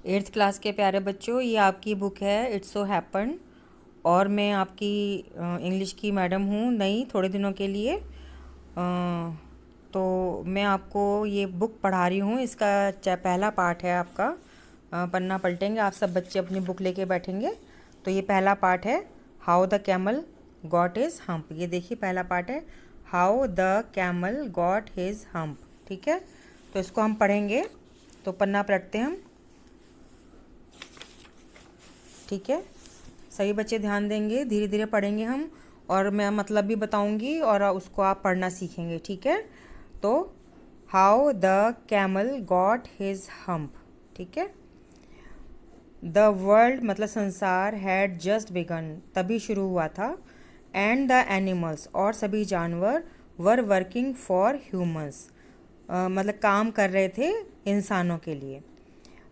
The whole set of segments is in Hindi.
एट्थ क्लास के प्यारे बच्चों, ये आपकी बुक है इट्स सो हैपन। और मैं आपकी इंग्लिश की मैडम हूँ नई, थोड़े दिनों के लिए। तो मैं आपको ये बुक पढ़ा रही हूँ। इसका पहला पार्ट है आपका। पन्ना पलटेंगे, आप सब बच्चे अपनी बुक लेके बैठेंगे। तो ये पहला पार्ट है, how the camel got his hump. ये देखिए पहला पार्ट है, how the camel got his hump. ठीक है, तो इसको हम पढ़ेंगे। तो पन्ना पलटते हैं हम। ठीक है, सभी बच्चे ध्यान देंगे, धीरे धीरे पढ़ेंगे हम। और मैं मतलब भी बताऊंगी और उसको आप पढ़ना सीखेंगे। ठीक है, तो how the camel got his hump. ठीक है, द वर्ल्ड मतलब संसार हैड जस्ट बिगन, तभी शुरू हुआ था। एंड द एनिमल्स, और सभी जानवर, वर वर्किंग फॉर ह्यूमंस, मतलब काम कर रहे थे इंसानों के लिए।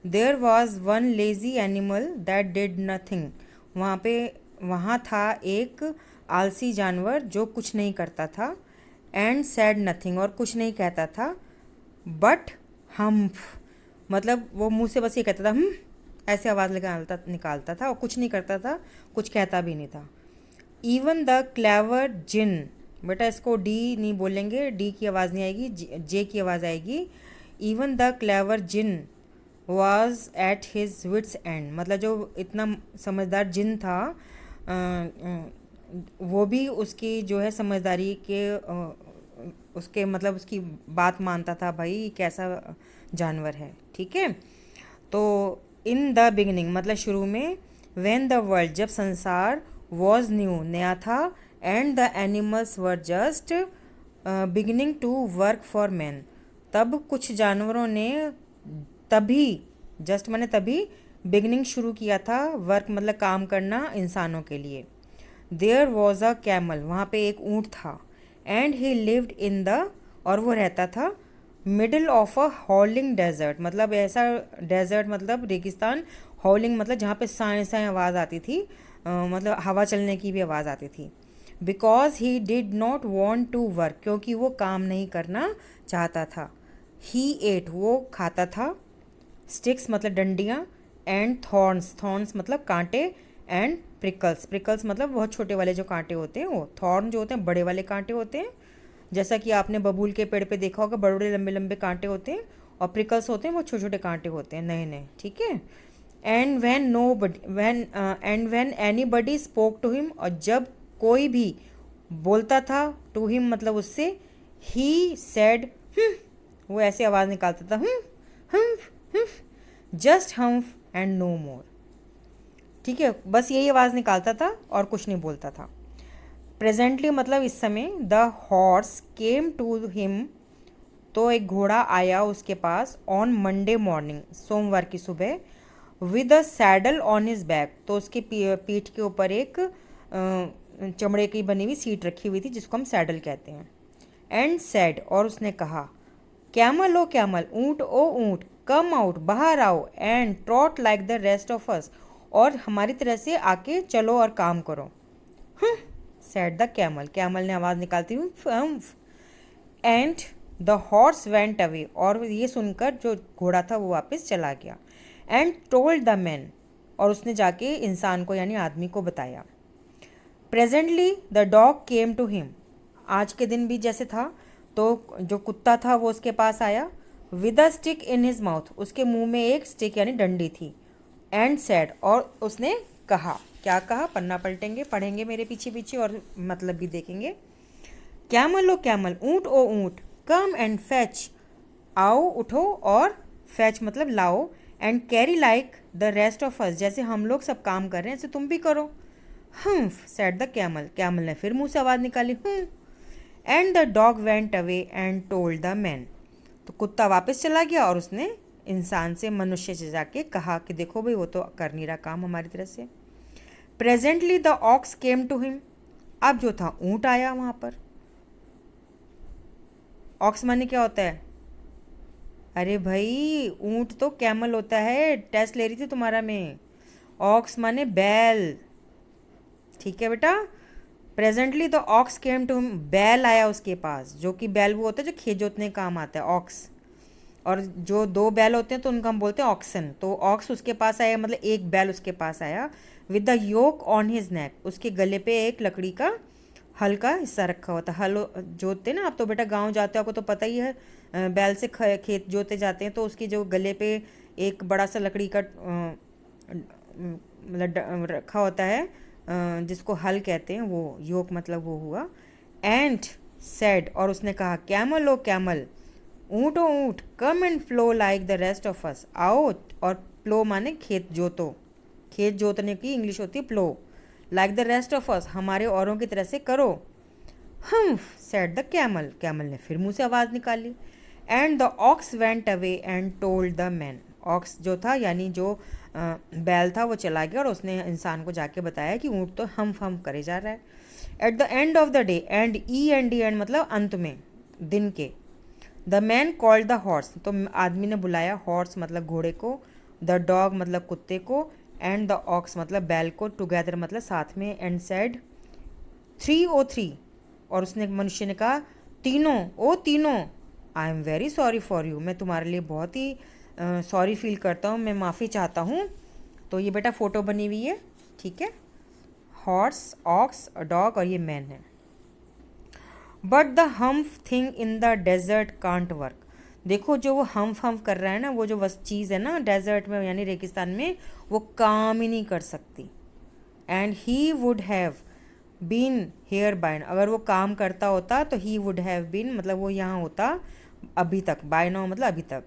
There was one lazy animal that did nothing, वहाँ था एक आलसी जानवर जो कुछ नहीं करता था। एंड सैड नथिंग, और कुछ नहीं कहता था। बट हम्फ, मतलब वो मुंह से बस ये कहता था ऐसे आवाज़ निकालता था और कुछ नहीं करता था, कुछ कहता भी नहीं था। इवन द क्लेवर जिन, बेटा इसको डी नहीं बोलेंगे, डी की आवाज़ नहीं आएगी, जे की आवाज़ आएगी। Even the clever djinn was at his wits end, मतलब जो इतना समझदार जिन था, वो भी उसकी जो है समझदारी के उसके मतलब उसकी बात मानता था। भाई कैसा जानवर है। ठीक है, तो इन द बिगिनिंग मतलब शुरू में, व्हेन द वर्ल्ड जब संसार, वॉज न्यू नया था, and the animals were just beginning to work for man, तब कुछ जानवरों ने तभी, जस्ट मैंने तभी, बिगनिंग शुरू किया था, वर्क मतलब काम करना इंसानों के लिए। देयर वॉज अ कैमल, वहाँ पे एक ऊँट था। And he lived in the, और वो रहता था middle of a howling desert, मतलब ऐसा डेजर्ट मतलब रेगिस्तान, हॉलिंग मतलब जहाँ पे साए साए आवाज़ आती थी, मतलब हवा चलने की भी आवाज़ आती थी। Because he did not want to work, क्योंकि वो काम नहीं करना चाहता था। ही एट, वो खाता था। स्टिक्स मतलब डंडियाँ। एंड थॉर्न्स, थॉर्न्स मतलब कांटे। एंड प्रिकल्स, प्रिकल्स मतलब बहुत छोटे वाले जो कांटे होते हैं वो। थॉर्न जो होते हैं बड़े वाले कांटे होते हैं, जैसा कि आपने बबूल के पेड़ पे देखा होगा, बड़े बड़े लंबे लंबे कांटे होते हैं। और प्रिकल्स होते हैं वो छोटे छोटे कांटे होते हैं, नए नए। ठीक है, and when nobody when and when anybody spoke to him, और जब कोई भी बोलता था टू हिम मतलब उससे, ही सेड, वो ऐसे आवाज़ निकालता था, हम, जस्ट हम्फ एंड नो मोर। ठीक है, बस यही आवाज़ निकालता था और कुछ नहीं बोलता था। प्रेजेंटली मतलब इस समय, the horse came to him, तो एक घोड़ा आया उसके पास। ऑन मंडे मॉर्निंग, सोमवार की सुबह। With a saddle on his back, तो उसके पीठ के ऊपर एक चमड़े की बनी हुई सीट रखी हुई थी जिसको हम सैडल कहते हैं। एंड सैड, और उसने कहा, कैमल ओ कैमल, ऊँट ओ ऊँट, कम आउट, बाहर आओ। And trout like the rest of अस, और हमारी तरह से आके चलो और काम करो। सैड द कैमल, कैमल ने आवाज़ निकालती हुई। And the horse went away, और ये सुनकर जो घोड़ा था वो वापस चला गया। एंड टोल्ड द मैन, और उसने जाके इंसान को यानी आदमी को बताया। Presently the dog came to him, आज के दिन भी जैसे था, तो जो कुत्ता था वो उसके पास आया। With a stick in his mouth, उसके मुंह में एक स्टिक यानी डंडी थी। एंड सैड, और उसने कहा, क्या कहा, पन्ना पलटेंगे, पढ़ेंगे मेरे पीछे पीछे और मतलब भी देखेंगे। कैमल ओ कैमल, ऊँट ओ ऊँट, कम एंड फैच, आओ उठो और फैच मतलब लाओ। And carry like the rest of अस, जैसे हम लोग सब काम कर रहे हैं ऐसे तुम भी करो। सेड द कैमल, कैमल ने फिर मुंह से आवाज़ निकाली, and the dog went away and told the man, तो कुत्ता वापस चला गया और उसने इंसान से, मनुष्य से जाके कहा कि देखो भाई वो तो कर नहीं रहा काम हमारी तरह से। Presently the ox came to him, अब जो था ऊँट आया वहाँ पर। ऑक्स माने क्या होता है? अरे भाई ऊँट तो कैमल होता है, टेस्ट ले रही थी तुम्हारा मैं। ऑक्स माने बैल। ठीक है बेटा, presently the ox came to him, बैल आया उसके पास, जो कि बैल वो होता है जो खेत जोतने काम आता है, ऑक्स। और जो दो बैल होते हैं तो उनका हम बोलते हैं ऑक्सन। तो ऑक्स उसके पास आया, मतलब एक बैल उसके पास आया, with the yoke on his neck, उसके गले पे एक लकड़ी का हल का हिस्सा रखा होता। हल जोतते ना, आप तो बेटा गांव जाते हो, आपको तो पता ही है, बैल से खेत जोते जाते हैं, तो उसकी जो गले पे एक बड़ा सा लकड़ी का मतलब रखा होता है, जिसको हल कहते हैं, वो योक मतलब वो हुआ। एंड सेड, और उसने कहा, कैमल ओ कैमल, ऊँट ओ ऊँट, come and flow like the rest of अस, आओ, और प्लो माने खेत जोतो, खेत जोतने की इंग्लिश होती है plough, like the rest of us, हमारे औरों की तरह से करो। Humph said the camel, camel ने फिर मुंह से आवाज़ निकाली। And the ox went away and told the man, ox जो था यानी जो बैल था वो चला गया और उसने इंसान को जाके बताया कि ऊँट तो हम करे जा रहा है। Eight the end of the day, and E and D and मतलब अंत में, दिन के, the man called the horse, तो आदमी ने बुलाया हॉर्स मतलब घोड़े को, द डॉग मतलब कुत्ते को, एंड द ऑक्स मतलब बैल को, टुगेदर मतलब साथ में, एंड सेड 303, और उसने मनुष्य ने कहा, तीनों, ओ तीनों, आई am very sorry for you, मैं तुम्हारे लिए बहुत ही सॉरी फील करता हूँ, मैं माफ़ी चाहता हूँ। तो ये बेटा फ़ोटो बनी हुई है, ठीक है, हॉर्स, ऑक्स, डॉग और ये मैन है। But the humph thing in the desert can't work, देखो जो वो हम्फ कर रहा है ना, वो जो बस चीज़ है ना डेजर्ट में यानी रेगिस्तान में, वो काम ही नहीं कर सकती। And he would have been here by, अगर वो काम करता होता तो ही वुड हैव बीन मतलब वो यहाँ होता अभी तक, बाय नाउ मतलब अभी तक।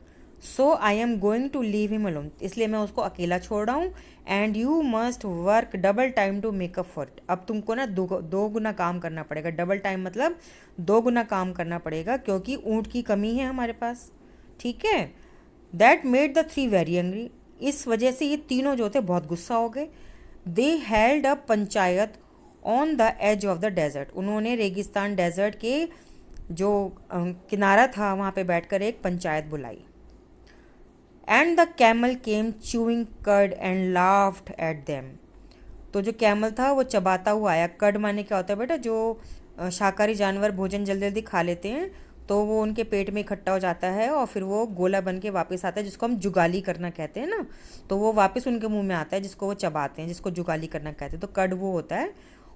So I am going to leave him alone, इसलिए मैं उसको अकेला छोड़ रहा हूँ। And you must work double time to make up for it, अब तुमको ना दो गुना काम करना पड़ेगा, डबल टाइम मतलब दो गुना काम करना पड़ेगा, क्योंकि ऊँट की कमी है हमारे पास, ठीक है। That made the three very angry, इस वजह से ये तीनों जो थे बहुत गुस्सा हो गए। They held a panchayat on the edge of the desert, उन्होंने रेगिस्तान डेजर्ट के जो किनारा था वहाँ पे बैठकर एक पंचायत बुलाई। And the camel came chewing cud and laughed at them, तो जो कैमल था वो चबाता हुआ आया। कर्ड माने क्या होता है बेटा, जो शाकाहारी जानवर भोजन जल्दी जल्दी खा लेते हैं तो वो उनके पेट में इकट्ठा हो जाता है और फिर वो गोला बन के वापस आता है, जिसको हम जुगाली करना कहते हैं ना, तो वो वापस उनके मुंह में आता है, जिसको वो चबाते हैं, जिसको जुगाली करना कहते हैं। तो कर्ड वो होता है,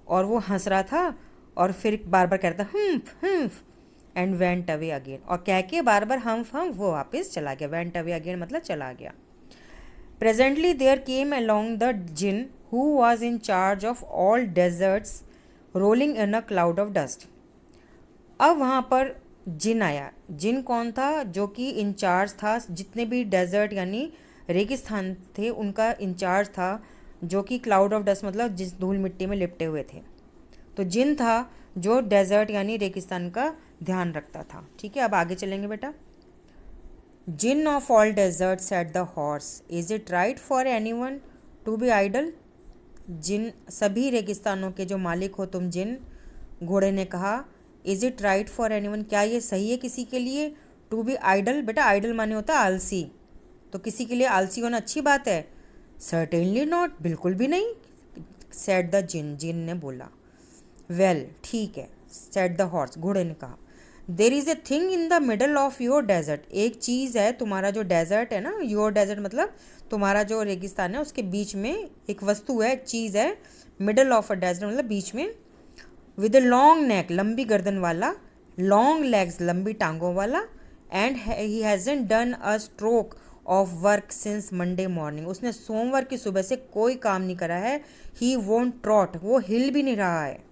और वो हंस रहा था और फिर बार बार कहता हम्फ एंड वेंट अवे अगेन, और कह के बार बार हम्फ वो वापस चला गया। वेंट अवे अगेन मतलब चला गया। Presently there came along the djinn who was in charge of all deserts rolling in a cloud of dust, अब वहाँ पर जिन आया। जिन कौन था, जो कि इंचार्ज था, जितने भी डेजर्ट यानी रेगिस्तान थे उनका इंचार्ज था, जो कि क्लाउड ऑफ डस्ट मतलब जिस धूल मिट्टी में लिपटे हुए थे। तो जिन था जो डेजर्ट यानी रेगिस्तान का ध्यान रखता था, ठीक है। अब आगे चलेंगे बेटा। Djinn of all desert said the horse, is it right for anyone to be idle, जिन सभी रेगिस्तानों के जो मालिक हो तुम जिन, घोड़े ने कहा, is it right for anyone, क्या ये सही है किसी के लिए, टू बी आइडल, बेटा आइडल माने होता है आलसी, तो किसी के लिए आलसी होना अच्छी बात है। सर्टेनली नॉट, बिल्कुल भी नहीं, सेड द जिन, जिन ने बोला। वेल ठीक है, सेड द हॉर्स, घोड़े ने कहा, there is a thing in the middle of your desert, एक चीज़ है तुम्हारा जो डेजर्ट है ना, योर डेजर्ट मतलब तुम्हारा जो रेगिस्तान है उसके बीच में एक वस्तु है, चीज़ है, मिडल ऑफ अ डेजर्ट मतलब बीच में, विद ए लॉन्ग नेक, लंबी गर्दन वाला, लॉन्ग लेग्स, लंबी टांगों वाला, and he hasn't done a stroke of work since Monday morning, उसने सोमवार की सुबह से कोई काम नहीं करा है। ही वोंट ट्रॉट, वो हिल भी नहीं रहा है।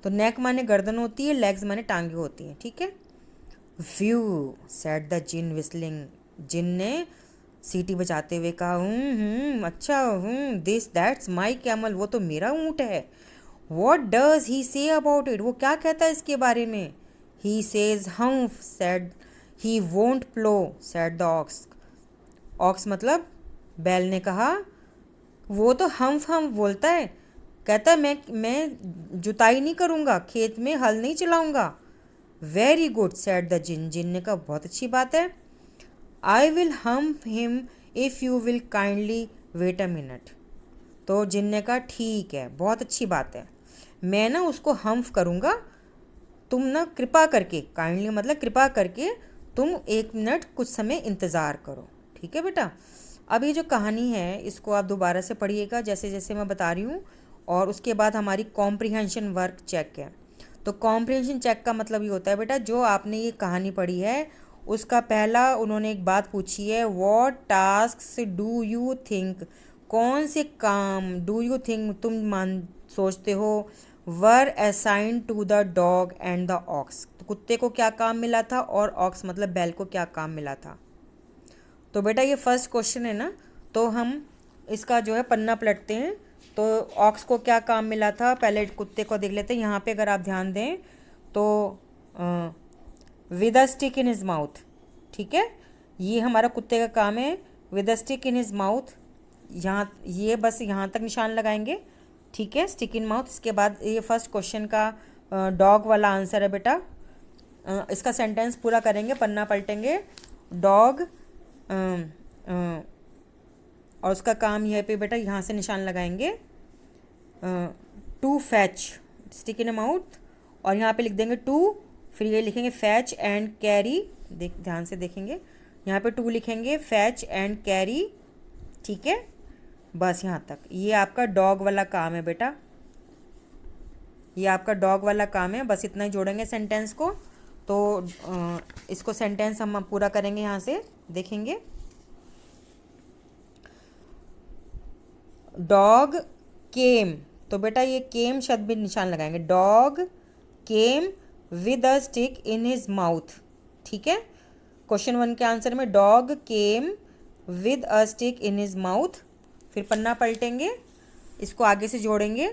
तो नेक माने गर्दन होती है, लेग्स माने टांगे होती हैं, ठीक है। Whew said the djinn whistling, जिन ने सीटी बजाते हुए कहा, अच्छा, दिस दैट्स माई कैमल, वो तो मेरा ऊँट है। What does he say about it, वो क्या कहता है इसके बारे में। He says humph said he won't plough said the ox, ox मतलब बैल ने कहा, वो तो हम्फ बोलता है, कहता है मैं जुताई नहीं करूँगा, खेत में हल नहीं चलाऊँगा। Very good said the djinn, djinn ने कहा बहुत अच्छी बात है। I will hump him if you will kindly wait a minute, तो जिन ने कहा ठीक है, बहुत अच्छी बात है, मैं ना उसको हम्फ करूँगा, तुम ना कृपा करके, काइंडली मतलब कृपा करके तुम 1 मिनट कुछ समय इंतज़ार करो। ठीक है बेटा। अब ये जो कहानी है इसको आप दोबारा से पढ़िएगा जैसे जैसे मैं बता रही हूँ, और उसके बाद हमारी कॉम्प्रिहेंशन वर्क चेक है। तो कॉम्प्रिहेंशन चेक का मतलब ये होता है बेटा, जो आपने ये कहानी पढ़ी है उसका पहला उन्होंने एक बात पूछी है, what tasks do you think, कौन से काम डू यू थिंक तुम सोचते हो, were assign to the dog and the ox, तो कुत्ते को क्या काम मिला था और ऑक्स मतलब बैल को क्या काम मिला था। तो बेटा ये फर्स्ट क्वेश्चन है ना, तो हम इसका जो है पन्ना पलटते हैं। तो ऑक्स को क्या काम मिला था, पहले कुत्ते को देख लेते हैं। यहाँ पे अगर आप ध्यान दें तो with a stick in his mouth, ठीक है, ये हमारा कुत्ते का काम है, with a stick in his mouth. यहाँ ये बस यहाँ तक निशान लगाएंगे, ठीक है, स्टिक इन माउथ। इसके बाद ये फर्स्ट क्वेश्चन का डॉग वाला आंसर है बेटा। इसका सेंटेंस पूरा करेंगे, पन्ना पलटेंगे, डॉग और उसका काम यह पे बेटा यहाँ से निशान लगाएंगे, to fetch, stick in mouth, और यहाँ पे लिख देंगे टू, फिर ये लिखेंगे फैच एंड कैरी, ध्यान से देखेंगे, यहाँ पे टू लिखेंगे, फैच एंड कैरी, ठीक है, बस यहाँ तक। ये आपका डॉग वाला काम है बेटा, ये आपका डॉग वाला काम है, बस इतना ही जोड़ेंगे सेंटेंस को। तो इसको सेंटेंस हम पूरा करेंगे, यहाँ से देखेंगे, डॉग केम, तो बेटा ये केम शब्द भी निशान लगाएंगे, dog came with a stick in his mouth, ठीक है। क्वेश्चन 1 के आंसर में dog came with a stick in his mouth, फिर पन्ना पलटेंगे, इसको आगे से जोड़ेंगे,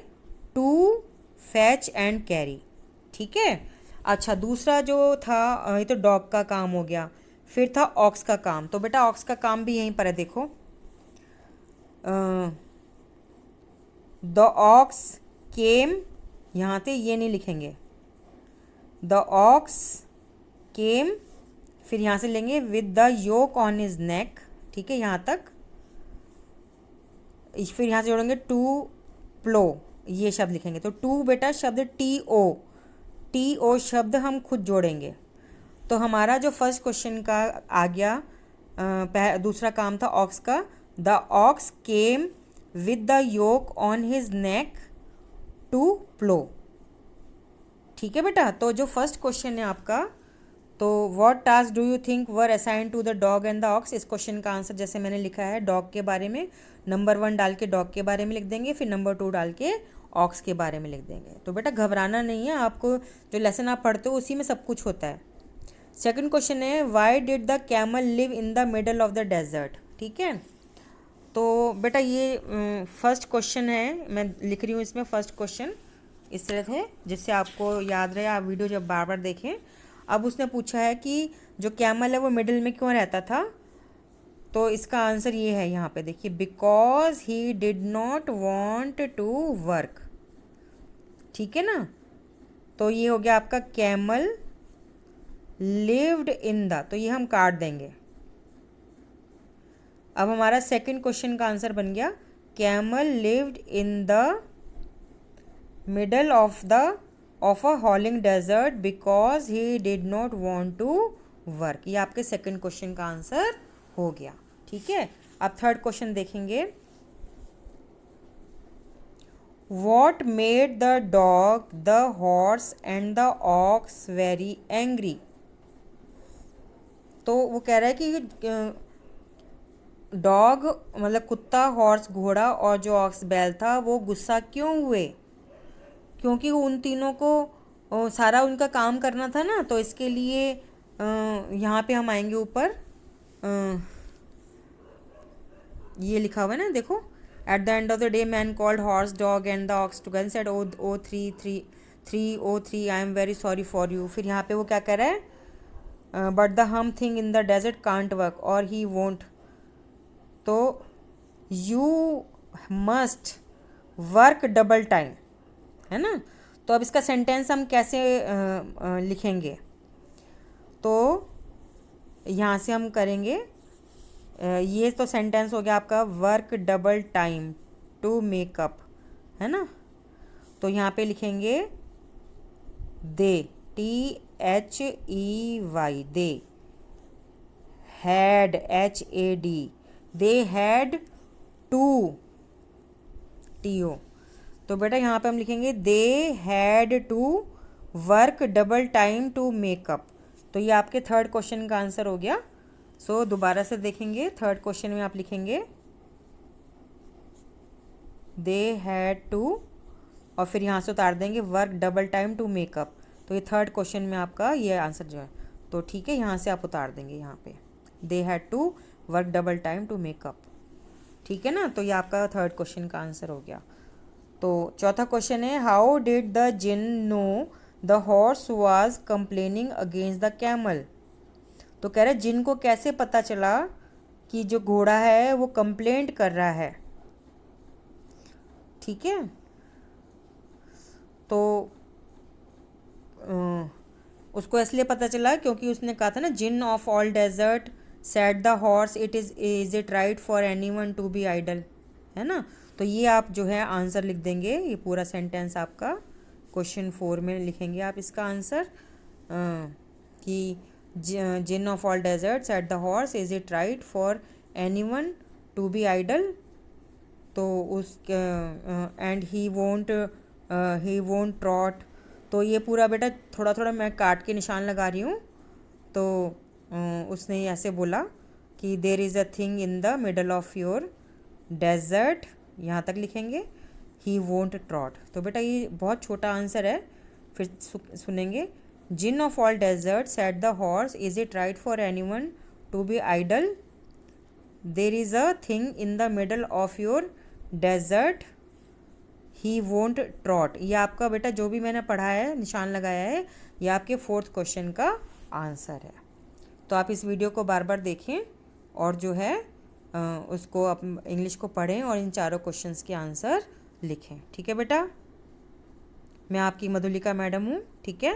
टू फैच एंड कैरी, ठीक है। अच्छा, दूसरा जो था ये तो डॉग का काम हो गया, फिर था ऑक्स का काम। तो बेटा ऑक्स का काम भी यहीं पर है, देखो, द ऑक्स केम, यहाँ पे ये नहीं लिखेंगे, द ऑक्स केम, फिर यहाँ से लेंगे with the yoke on his neck, ठीक है, यहाँ तक, फिर यहाँ से जोड़ेंगे टू प्लो, ये शब्द लिखेंगे। तो टू बेटा शब्द टी ओ शब्द हम खुद जोड़ेंगे। तो हमारा जो फर्स्ट क्वेश्चन का आ गया, दूसरा काम था ऑक्स का, the ox came with the yoke on his neck to plough, ठीक है बेटा। तो जो फर्स्ट क्वेश्चन है आपका, तो what task do you think were assign to the dog and the ox, इस क्वेश्चन का आंसर जैसे मैंने लिखा है, डॉग के बारे में नंबर 1 डाल के डॉग के बारे में लिख देंगे, फिर नंबर 2 डाल के ऑक्स के बारे में लिख देंगे। तो बेटा घबराना नहीं है, आपको जो लेसन आप पढ़ते हो उसी में सब कुछ होता है। सेकंड क्वेश्चन है, why did the camel live in the middle of the desert, ठीक है। तो बेटा ये फर्स्ट क्वेश्चन है, मैं लिख रही हूँ इसमें फर्स्ट क्वेश्चन इस तरह से, जिससे आपको याद रहे, आप वीडियो जब बार बार देखें। अब उसने पूछा है कि जो कैमल है वो मिडिल में क्यों रहता था, तो इसका आंसर ये है, यहाँ पे देखिए, because he did not want to work, ठीक है ना। तो ये हो गया आपका कैमल लिव्ड इन द, तो ये हम काट देंगे। अब हमारा सेकंड क्वेश्चन का आंसर बन गया, camel lived in the middle of a howling desert because he did not want to work, ये आपके सेकंड क्वेश्चन का आंसर हो गया, ठीक है। अब थर्ड क्वेश्चन देखेंगे, what made the dog the horse and the aux very angry, तो वो कह रहा है कि डॉग मतलब कुत्ता, हॉर्स घोड़ा, और जो ऑक्स बैल था वो गुस्सा क्यों हुए, क्योंकि उन तीनों को सारा उनका काम करना था ना, तो इसके लिए यहाँ पे हम आएंगे ऊपर, ये लिखा हुआ है ना, देखो, at the end of the day man called horse dog and the ox together said O three I am very sorry for you, फिर यहाँ पे वो क्या कह रहा है, but the humph thing in the desert can't work और ही वोंट, तो you must work double time, है ना। तो अब इसका सेंटेंस हम कैसे लिखेंगे, तो यहाँ से हम करेंगे, ये तो सेंटेंस हो गया आपका, work double time to make up, है ना। तो यहाँ पे लिखेंगे they, THEY, they, had, HAD, they had to, TO। तो बेटा यहाँ पे हम लिखेंगे they had to work double time to make up. तो ये आपके थर्ड क्वेश्चन का आंसर हो गया। सो दोबारा से देखेंगे, थर्ड क्वेश्चन में आप लिखेंगे दे हैड टू और फिर यहाँ से उतार देंगे work double time to make up. तो ये थर्ड क्वेश्चन में आपका ये आंसर जो है, तो ठीक है, यहाँ से आप उतार देंगे यहाँ पे they had to work double time to make up. ठीक है ना, तो ये आपका थर्ड क्वेश्चन का आंसर हो गया। तो चौथा क्वेश्चन है how did the djinn know the horse was complaining against the camel. तो कह रहे जिन को कैसे पता चला कि जो घोड़ा है वो कंप्लेंट कर रहा है। ठीक है, तो उसको इसलिए पता चला क्योंकि उसने कहा था ना djinn of all desert said the horse is it right for anyone to be idle, है ना। तो ये आप जो है आंसर लिख देंगे, ये पूरा सेंटेंस आपका क्वेश्चन 4 में लिखेंगे आप इसका आंसर कि djinn of all desert said the horse is it right for anyone to be idle. तो उस एंड ही वोंट ट्रॉट। तो ये पूरा बेटा थोड़ा थोड़ा मैं काट के निशान लगा रही हूँ। तो उसने ऐसे बोला कि there is a thing in the middle of your desert, यहाँ तक लिखेंगे ही वोंट ट्रॉट। तो बेटा ये बहुत छोटा आंसर है, फिर सुनेंगे djinn of all desert said the horse is it right for anyone to be idle, there is a thing in the middle of your desert he won't trot. ये आपका बेटा जो भी मैंने पढ़ा है, निशान लगाया है, ये आपके फोर्थ क्वेश्चन का आंसर है। तो आप इस वीडियो को बार बार देखें और जो है उसको आप इंग्लिश को पढ़ें और इन चारों क्वेश्चंस के आंसर लिखें। ठीक है बेटा, मैं आपकी मधुलिका मैडम हूँ। ठीक है।